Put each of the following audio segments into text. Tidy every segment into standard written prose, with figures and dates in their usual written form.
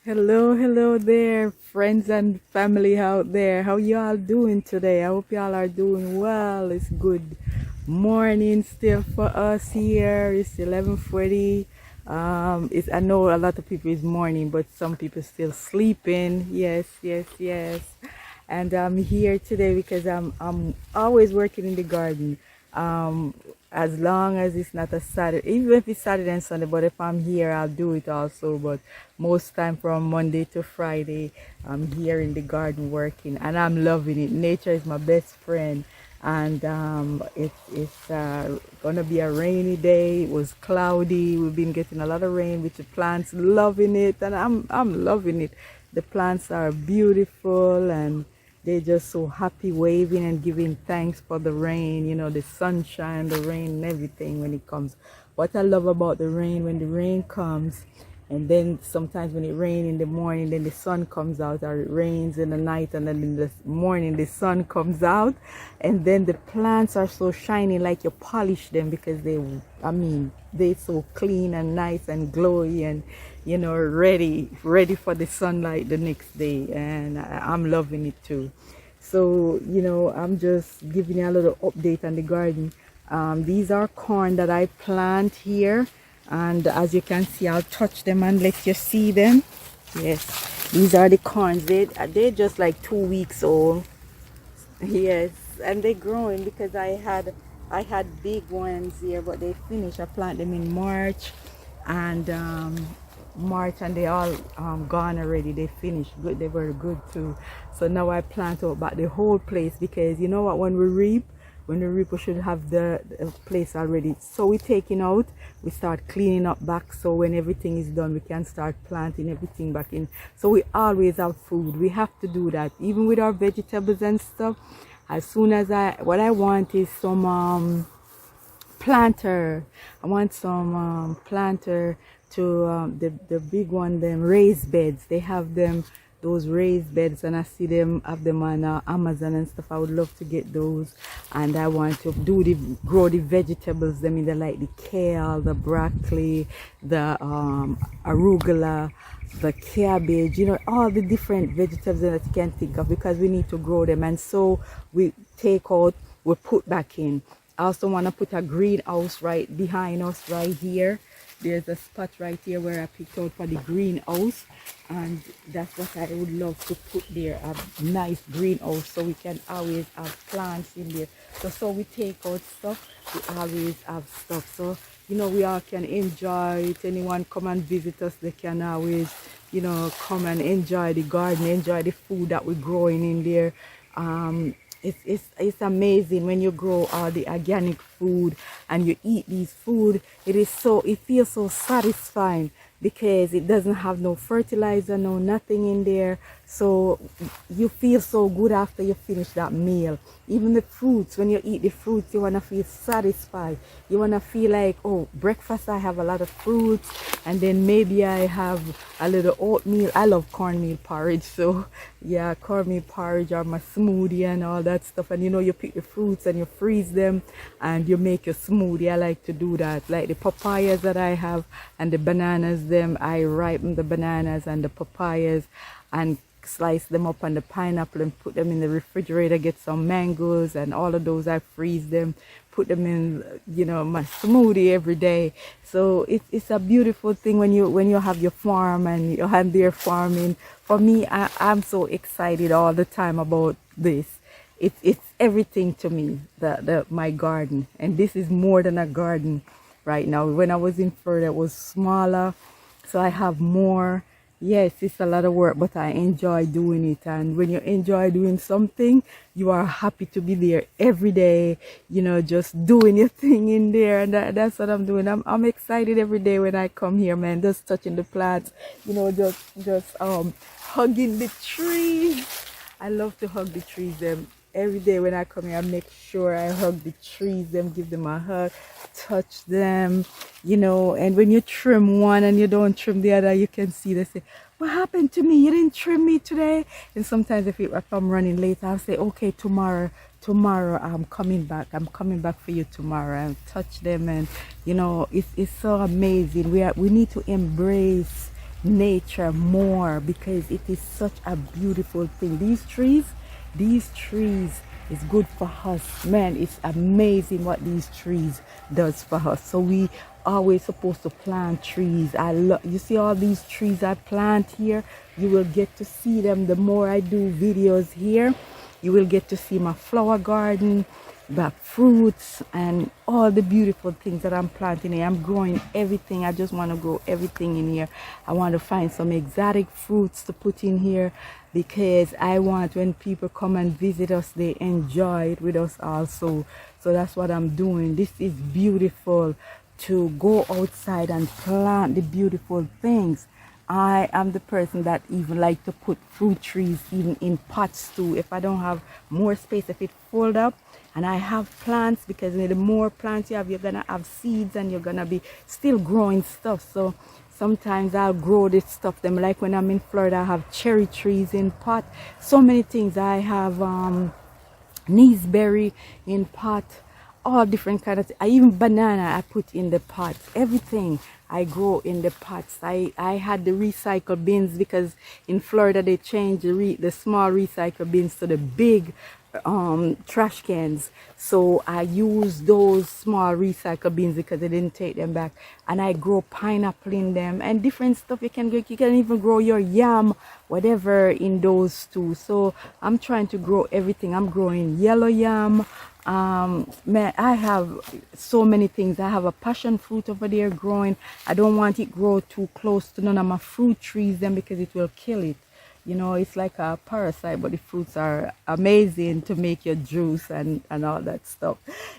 Hello there, friends and family out there. How you all doing today? I hope y'all are doing well. It's good morning still for us here. It's 11:40. I know a lot of people is morning, but some people still sleeping. Yes. And I'm here today because I'm always working in the garden. Um, as long as it's not a Saturday, even if it's Saturday and Sunday, but if I'm here, I'll do it also. But most time from Monday to Friday, I'm here in the garden working, and I'm loving it. Nature is my best friend, and it's gonna be a rainy day. It was cloudy. We've been getting a lot of rain, with the plants loving it, and I'm loving it. The plants are beautiful, and they're just so happy, waving and giving thanks for the rain, the sunshine, the rain, and everything when it comes. What I love about the rain, when the rain comes, and then sometimes when it rains in the morning, then the sun comes out, or it rains in the night, and then in the morning the sun comes out, and then the plants are so shiny, like you polish them, because they're so clean and nice and glowy, and ready for the sunlight the next day. And I'm loving it too. So I'm just giving you a little update on the garden. These are corn that I plant here, and as you can see, I'll touch them and let you see them. Yes, these are the corns. They're just like 2 weeks old. Yes, and they're growing because I had big ones here, but they finished. I planted them in and March, and they all gone already. They finished good. They were good too. So now I plant out back the whole place, because you know what? When we reap, we should have the place already. So we're taking out. We start cleaning up back. So when everything is done, we can start planting everything back in. So we always have food. We have to do that, even with our vegetables and stuff. As soon as what I want is some planter. I want some planter to the big one, them raised beds. They have them, those raised beds, and I see them have them on Amazon and stuff. I would love to get those, and I want to grow the vegetables. Them in like the kale, the broccoli, the arugula, the cabbage, all the different vegetables that you can think of, because we need to grow them. And so we take out, we put back in. I also want to put a greenhouse right behind us right here. There's a spot right here where I picked out for the greenhouse, and that's what I would love to put there, a nice greenhouse, so we can always have plants in there. So we take out stuff, we always have stuff, so we all can enjoy it. Anyone come and visit us, they can always come and enjoy the garden, enjoy the food that we're growing in there. It's amazing when you grow all the organic food and you eat these food. It feels so satisfying, because it doesn't have no fertilizer, no nothing in there. So you feel so good after you finish that meal. Even the fruits, when you eat the fruits, you want to feel satisfied. You want to feel like, oh, breakfast I have a lot of fruits, and then maybe I have a little oatmeal. I love cornmeal porridge, so yeah, cornmeal porridge, or my smoothie and all that stuff. And you pick the fruits and you freeze them and you make your smoothie. I like to do that. Like the papayas that I have and the bananas, I ripen the bananas and the papayas and slice them up, on the pineapple, and put them in the refrigerator. Get some mangoes and all of those, I freeze them, put them in my smoothie every day. So it's a beautiful thing when you have your farm and you're there farming. For me, I'm so excited all the time about this. It's everything to me, my garden. And this is more than a garden right now. When I was in Florida, it was smaller, so I have more. Yes, it's a lot of work, but I enjoy doing it. And when you enjoy doing something, you are happy to be there every day, just doing your thing in there. And that's what I'm doing. I'm excited every day when I come here, man, just touching the plants, just hugging the trees. I love to hug the trees. Every day when I come here, I make sure I hug the trees, give them a hug, touch them, and when you trim one and you don't trim the other, you can see they say, what happened to me? You didn't trim me today? And sometimes if I'm running late, I'll say, okay, tomorrow I'm coming back for you tomorrow, and touch them. And it's so amazing. We need to embrace nature more, because it is such a beautiful thing. These trees is good for us, man. It's amazing what these trees does for us. So we always supposed to plant trees. I love, you see all these trees I plant here, you will get to see them. The more I do videos here, you will get to see my flower garden, the fruits, and all the beautiful things that I'm planting here. I'm growing everything. I just want to grow everything in here. I want to find some exotic fruits to put in here, because I want when people come and visit us, they enjoy it with us also. So that's what I'm doing. This is beautiful, to go outside and plant the beautiful things. I am the person that even like to put fruit trees even in pots too. If I don't have more space, if it fold up and I have plants, because the more plants you have, you're gonna have seeds and you're gonna be still growing stuff. So sometimes I'll grow this stuff. Them like when I'm in Florida, I have cherry trees in pot. So many things. I have neeseberry in pot, all different kind of I even banana I put in the pot. Everything I grow in the pots. I had the recycle bins, because in Florida they changed the small recycle bins to the big trash cans. So I use those small recycle bins because they didn't take them back, and I grow pineapple in them and different stuff. You can even grow your yam, whatever, in those too. So I'm trying to grow everything. I'm growing yellow yam. Man, I have so many things. I have a passion fruit over there growing. I don't want it grow too close to none of my fruit trees then, because it will kill it. You know, it's like a parasite, but the fruits are amazing to make your juice and all that stuff.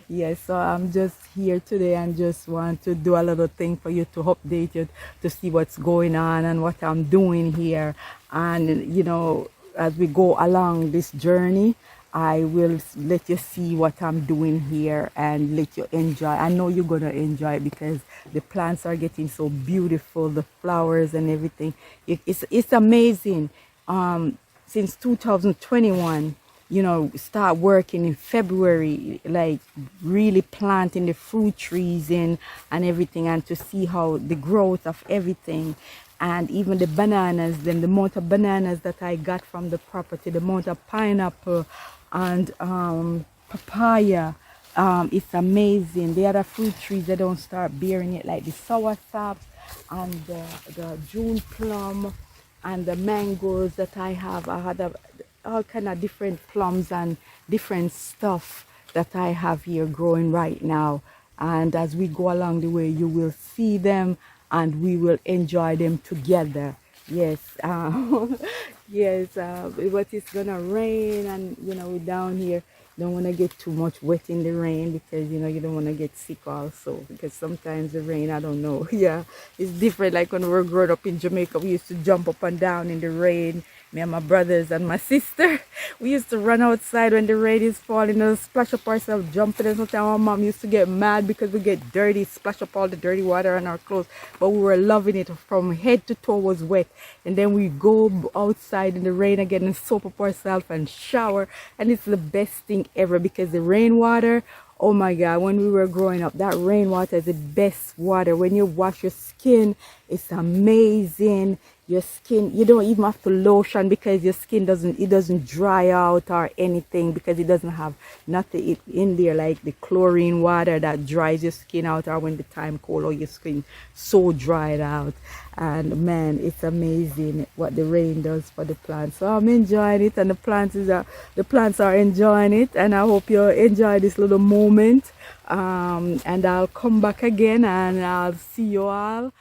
Yes, so I'm just here today and just want to do a little thing for you, to update you, to see what's going on and what I'm doing here. And, you know, as we go along this journey, I will let you see what I'm doing here and let you enjoy. I know you're going to enjoy it, because the plants are getting so beautiful, the flowers and everything. It's amazing. Since 2021, you know, start working in February, like really planting the fruit trees in and everything, and to see how the growth of everything. And even the bananas, then the amount of bananas that I got from the property, the amount of pineapple and papaya, it's amazing. The other fruit trees, they don't start bearing it, like the soursop and the June plum and the mangoes that I have. I had all kind of different plums and different stuff that I have here growing right now. And as we go along the way, you will see them and we will enjoy them together. Yes, yes, but it's gonna rain, and you know, we're down here. Don't want to get too much wet in the rain, because you know, you don't want to get sick also, because sometimes the rain, I don't know, yeah, it's different. Like when we were growing up in Jamaica, we used to jump up and down in the rain. Me and my brothers and my sister, we used to run outside when the rain is falling and splash up ourselves, jumping. And sometimes our mom used to get mad because we get dirty, splash up all the dirty water on our clothes. But we were loving it. From head to toe was wet. And then we go outside in the rain again and soap up ourselves and shower. And it's the best thing ever, because the rainwater, oh my God, when we were growing up, that rainwater is the best water. When you wash your skin, it's amazing. Your skin, you don't even have to lotion, because your skin doesn't dry out or anything, because it doesn't have nothing in there like the chlorine water that dries your skin out, or when the time cold, or your skin so dried out. And man, it's amazing what the rain does for the plants. So I'm enjoying it, and the plants are enjoying it, and I hope you enjoy this little moment. And I'll come back again, and I'll see you all